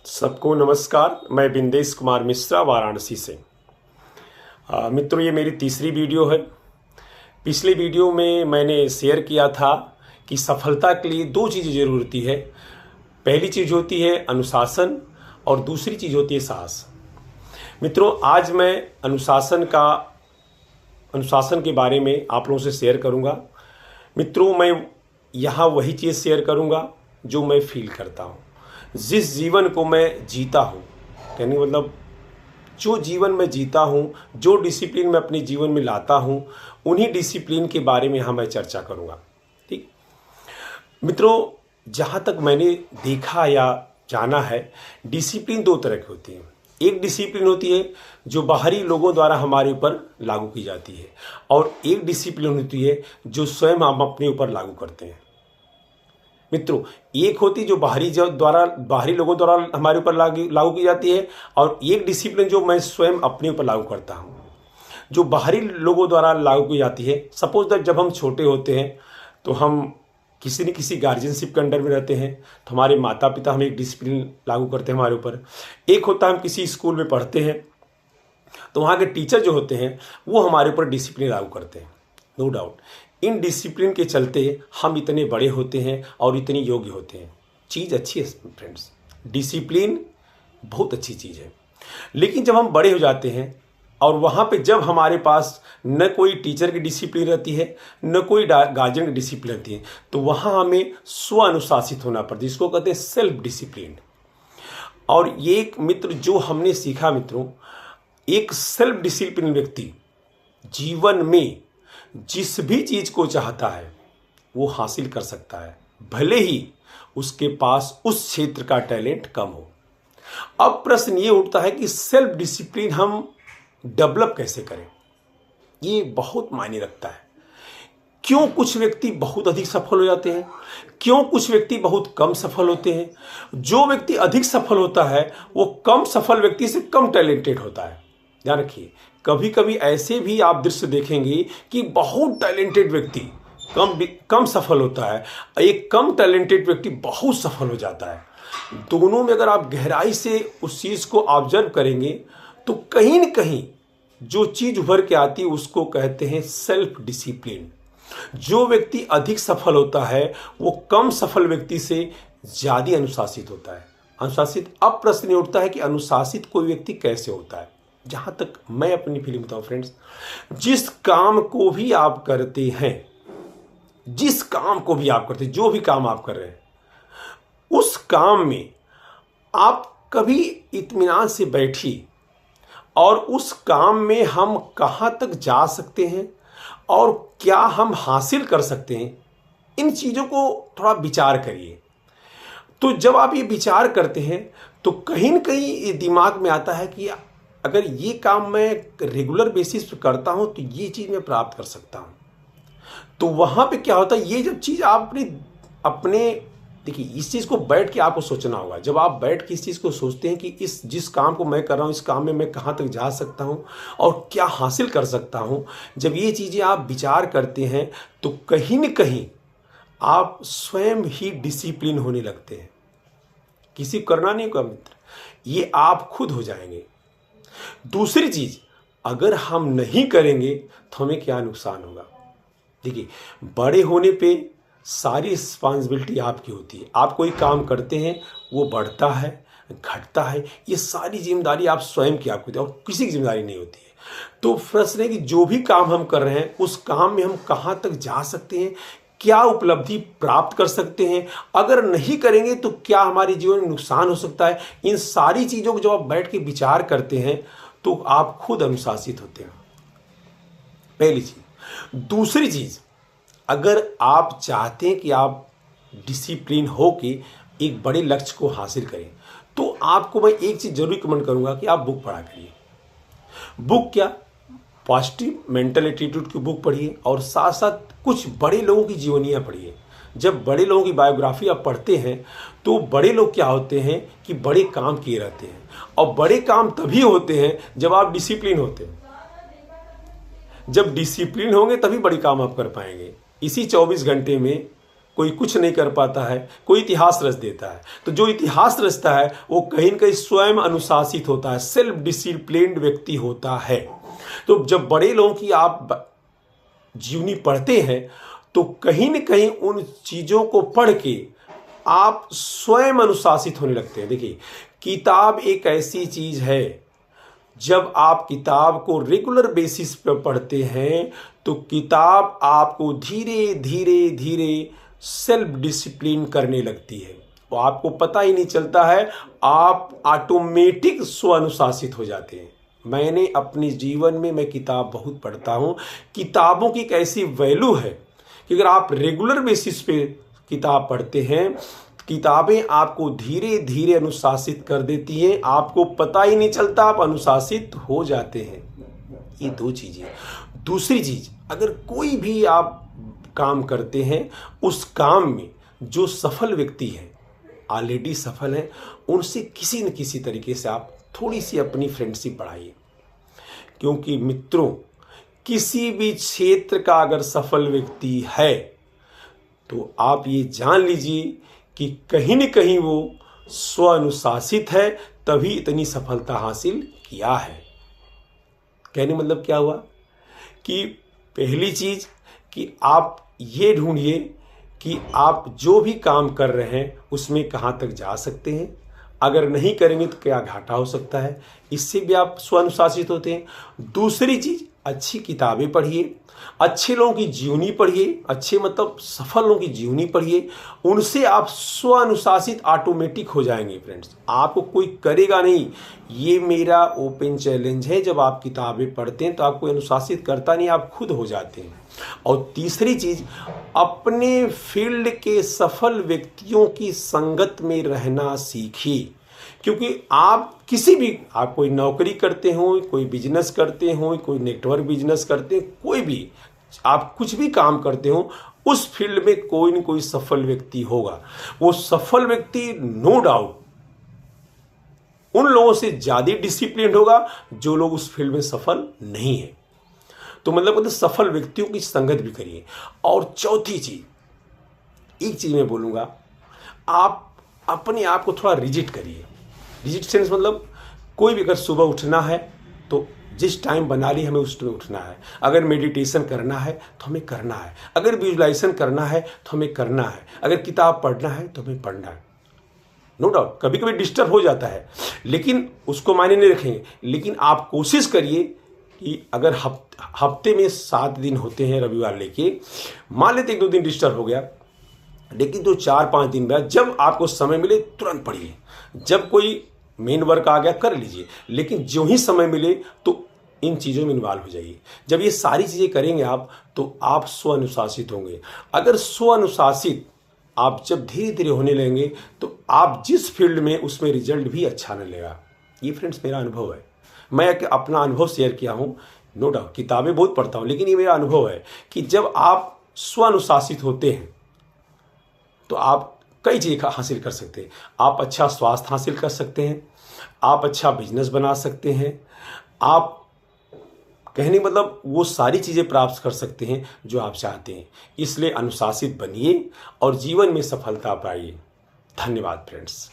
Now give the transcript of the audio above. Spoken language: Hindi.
सबको नमस्कार। मैं बिंदेश कुमार मिश्रा वाराणसी से। मित्रों, ये मेरी तीसरी वीडियो है। पिछले वीडियो में मैंने शेयर किया था कि सफलता के लिए दो चीज़ें जरूर होती है। पहली चीज़ होती है अनुशासन और दूसरी चीज़ होती है साहस। मित्रों, आज मैं अनुशासन के बारे में आप लोगों से शेयर करूंगा। मित्रों, मैं यहाँ वही चीज़ शेयर करूंगा जो मैं फील करता हूँ, जिस जीवन को मैं जीता हूँ। कहने मतलब जो जीवन में जीता हूँ, जो डिसिप्लिन मैं अपने जीवन में लाता हूँ, उन्हीं डिसिप्लिन के बारे में यहाँ मैं चर्चा करूँगा। ठीक मित्रों, जहाँ तक मैंने देखा या जाना है, डिसिप्लिन दो तरह की होती है। एक डिसिप्लिन होती है जो बाहरी लोगों द्वारा हमारे ऊपर लागू की जाती है, और एक डिसिप्लिन होती है जो स्वयं हम अपने ऊपर लागू करते हैं। मित्रों, एक होती जो बाहरी लोगों द्वारा हमारे ऊपर लागू की जाती है, और एक डिसिप्लिन जो मैं स्वयं अपने ऊपर लागू करता हूँ। जो बाहरी लोगों द्वारा लागू की जाती है, सपोज दैट जब हम छोटे होते हैं तो हम किसी न किसी गार्जियनशिप के अंडर में रहते हैं, तो हमारे माता पिता हमें एक डिसिप्लिन लागू करते हैं हमारे ऊपर। एक होता है हम किसी स्कूल में पढ़ते हैं तो वहाँ के टीचर जो होते हैं वो हमारे ऊपर डिसिप्लिन लागू करते हैं। नो डाउट, इन डिसिप्लिन के चलते हम इतने बड़े होते हैं और इतने योग्य होते हैं। चीज़ अच्छी है फ्रेंड्स, डिसिप्लिन बहुत अच्छी चीज़ है। लेकिन जब हम बड़े हो जाते हैं और वहाँ पे जब हमारे पास न कोई टीचर की डिसिप्लिन रहती है, न कोई गार्जियन की डिसिप्लिन रहती है, तो वहाँ हमें स्व अनुशासित होना पड़ता है, जिसको कहते हैं सेल्फ डिसिप्लिन। और ये एक मित्र जो हमने सीखा, मित्रों, एक सेल्फ डिसिप्लिन व्यक्ति जीवन में जिस भी चीज को चाहता है वो हासिल कर सकता है, भले ही उसके पास उस क्षेत्र का टैलेंट कम हो। अब प्रश्न ये उठता है कि सेल्फ डिसिप्लिन हम डेवलप कैसे करें। ये बहुत मायने रखता है। क्यों कुछ व्यक्ति बहुत अधिक सफल हो जाते हैं, क्यों कुछ व्यक्ति बहुत कम सफल होते हैं। जो व्यक्ति अधिक सफल होता है वो कम सफल व्यक्ति से कम टैलेंटेड होता है। ध्यान रखिए, कभी कभी ऐसे भी आप दृश्य देखेंगे कि बहुत टैलेंटेड व्यक्ति कम सफल होता है, एक कम टैलेंटेड व्यक्ति बहुत सफल हो जाता है। दोनों में अगर आप गहराई से उस चीज़ को ऑब्जर्व करेंगे तो कहीं न कहीं जो चीज़ उभर के आती है उसको कहते हैं सेल्फ डिसिप्लिन। जो व्यक्ति अधिक सफल होता है वो कम सफल व्यक्ति से ज़्यादा अनुशासित होता है। अनुशासित, अब प्रश्न उठता है कि अनुशासित कोई व्यक्ति कैसे होता है। जहां तक मैं अपनी फीलिंग बताऊं फ्रेंड्स, जिस काम को भी आप करते हैं, जो भी काम आप कर रहे हैं, उस काम में आप कभी इत्मीनान से बैठिए और उस काम में हम कहां तक जा सकते हैं और क्या हम हासिल कर सकते हैं, इन चीज़ों को थोड़ा विचार करिए। तो जब आप ये विचार करते हैं तो कहीं न कहीं ये दिमाग में आता है कि अगर ये काम मैं रेगुलर बेसिस पर करता हूं तो ये चीज़ मैं प्राप्त कर सकता हूं। तो वहां पे क्या होता है, ये जब चीज़ आप अपने देखिए, इस चीज़ को बैठ के आपको सोचना होगा। जब आप बैठ के इस चीज़ को सोचते हैं कि जिस काम को मैं कर रहा हूँ, इस काम में मैं कहाँ तक जा सकता हूँ और क्या हासिल कर सकता हूँ, जब ये चीज़ें आप विचार करते हैं तो कहीं न कहीं आप स्वयं ही डिसिप्लिन होने लगते हैं। किसी को करना नहीं होगा मित्र, ये आप खुद हो जाएंगे। दूसरी चीज, अगर हम नहीं करेंगे तो हमें क्या नुकसान होगा। देखिए, बड़े होने पे सारी रिस्पॉन्सिबिलिटी आपकी होती है। आप कोई काम करते हैं, वो बढ़ता है, घटता है, ये सारी जिम्मेदारी आप स्वयं की आपको होती है और किसी की जिम्मेदारी नहीं होती है। तो प्रश्न है कि जो भी काम हम कर रहे हैं उस काम में हम कहाँ तक जा सकते हैं, क्या उपलब्धि प्राप्त कर सकते हैं, अगर नहीं करेंगे तो क्या हमारे जीवन में नुकसान हो सकता है। इन सारी चीज़ों को जब आप बैठ के विचार करते हैं तो आप खुद अनुशासित होते हैं, पहली चीज़। दूसरी चीज़, अगर आप चाहते हैं कि आप डिसिप्लिन हो के एक बड़े लक्ष्य को हासिल करें तो आपको मैं एक चीज़ जरूर रिकमेंड करूंगा कि आप बुक पढ़ा करिए। बुक क्या, पॉजिटिव मेंटल एटीट्यूड की बुक पढ़िए और साथ साथ कुछ बड़े लोगों की जीवनियाँ पढ़िए। जब बड़े लोगों की बायोग्राफी आप पढ़ते हैं तो बड़े लोग क्या होते हैं कि बड़े काम किए रहते हैं, और बड़े काम तभी होते हैं जब आप डिसिप्लिन होते हैं। जब डिसिप्लिन होंगे तभी बड़े काम आप कर पाएंगे। इसी 24 घंटे में कोई कुछ नहीं कर पाता है, कोई इतिहास रच देता है। तो जो इतिहास रचता है वो कहीं न कहीं स्वयं अनुशासित होता है, सेल्फ डिसिप्लिन्ड व्यक्ति होता है। तो जब बड़े लोगों की आप जीवनी पढ़ते हैं तो कहीं न कहीं उन चीज़ों को पढ़ के आप स्वयं अनुशासित होने लगते हैं। देखिए, किताब एक ऐसी चीज़ है, जब आप किताब को रेगुलर बेसिस पर पढ़ते हैं तो किताब आपको धीरे धीरे धीरे सेल्फ डिसिप्लिन करने लगती है। वो आपको पता ही नहीं चलता है, आप ऑटोमेटिक स्वअनुशासित हो जाते हैं। मैंने अपने जीवन में मैं किताब बहुत पढ़ता हूँ। किताबों की एक ऐसी वैल्यू है कि अगर आप रेगुलर बेसिस पे किताब पढ़ते हैं, किताबें आपको धीरे धीरे अनुशासित कर देती हैं, आपको पता ही नहीं चलता, आप अनुशासित हो जाते हैं। ये दो चीज़ें। दूसरी चीज़, अगर कोई भी आप काम करते हैं, उस काम में जो सफल व्यक्ति हैं, ऑलरेडी सफल हैं, उनसे किसी न किसी तरीके से आप थोड़ी सी अपनी फ्रेंडशिप बढ़ाइए। क्योंकि मित्रों, किसी भी क्षेत्र का अगर सफल व्यक्ति है तो आप ये जान लीजिए कि कहीं न कहीं वो स्वअनुशासित है, तभी इतनी सफलता हासिल किया है। कहने मतलब क्या हुआ कि पहली चीज़ कि आप ये ढूंढिए कि आप जो भी काम कर रहे हैं उसमें कहाँ तक जा सकते हैं। अगर नहीं करेंगे तो क्या घाटा हो सकता है, इससे भी आप स्वअनुशासित होते हैं। दूसरी चीज़, अच्छी किताबें पढ़िए, अच्छे लोगों की जीवनी पढ़िए, अच्छे मतलब सफल लोगों की जीवनी पढ़िए, उनसे आप स्वअनुशासित ऑटोमेटिक हो जाएंगे। फ्रेंड्स, आपको कोई करेगा नहीं, ये मेरा ओपन चैलेंज है। जब आप किताबें पढ़ते हैं तो आपको अनुशासित करता नहीं, आप खुद हो जाते हैं। और तीसरी चीज़, अपने फील्ड के सफल व्यक्तियों की संगत में रहना सीखिए। क्योंकि आप किसी भी, आप कोई नौकरी करते हो, कोई बिजनेस करते हो, कोई नेटवर्क बिजनेस करते हो, कोई भी आप कुछ भी काम करते हो, उस फील्ड में कोई न कोई सफल व्यक्ति होगा। वो सफल व्यक्ति नो डाउट उन लोगों से ज़्यादा डिसिप्लिन होगा जो लोग उस फील्ड में सफल नहीं है। तो मतलब सफल व्यक्तियों की संगत भी करिए। और चौथी चीज़, एक चीज़ मैं बोलूँगा, आप अपने आप को थोड़ा रिजिड करिए। रिजिड सेंस मतलब कोई भी अगर सुबह उठना है तो जिस टाइम बना ली हमें उस टाइम उठना है। अगर मेडिटेशन करना है तो हमें करना है। अगर विजुलाइजेशन करना है तो हमें करना है। अगर किताब पढ़ना है तो हमें पढ़ना है। नो डाउट कभी कभी डिस्टर्ब हो जाता है, लेकिन उसको मायने नहीं रखेंगे। लेकिन आप कोशिश करिए कि अगर हफ्ते में 7 दिन होते हैं, रविवार लेके मान लेते 1-2 दिन डिस्टर्ब हो गया, लेकिन जो 4-5 दिन बाद जब आपको समय मिले तुरंत पढ़िए। जब कोई मेन वर्क आ गया कर लीजिए, लेकिन जो ही समय मिले तो इन चीज़ों में इन्वॉल्व हो जाइए। जब ये सारी चीज़ें करेंगे आप तो आप स्वअनुशासित होंगे। अगर स्वअनुशासित आप जब धीरे धीरे होने लगेंगे तो आप जिस फील्ड में उसमें रिजल्ट भी अच्छा मिलेगा। ये फ्रेंड्स मेरा अनुभव है, मैं अपना अनुभव शेयर किया हूँ। नो डाउट किताबें बहुत पढ़ता हूँ, लेकिन ये मेरा अनुभव है कि जब आप स्वअनुशासित होते हैं तो आप कई चीज़ें हासिल कर सकते हैं। आप अच्छा स्वास्थ्य हासिल कर सकते हैं, आप अच्छा बिजनेस बना सकते हैं, आप कहने मतलब वो सारी चीज़ें प्राप्त कर सकते हैं जो आप चाहते हैं। इसलिए अनुशासित बनिए और जीवन में सफलता पाइए। धन्यवाद फ्रेंड्स।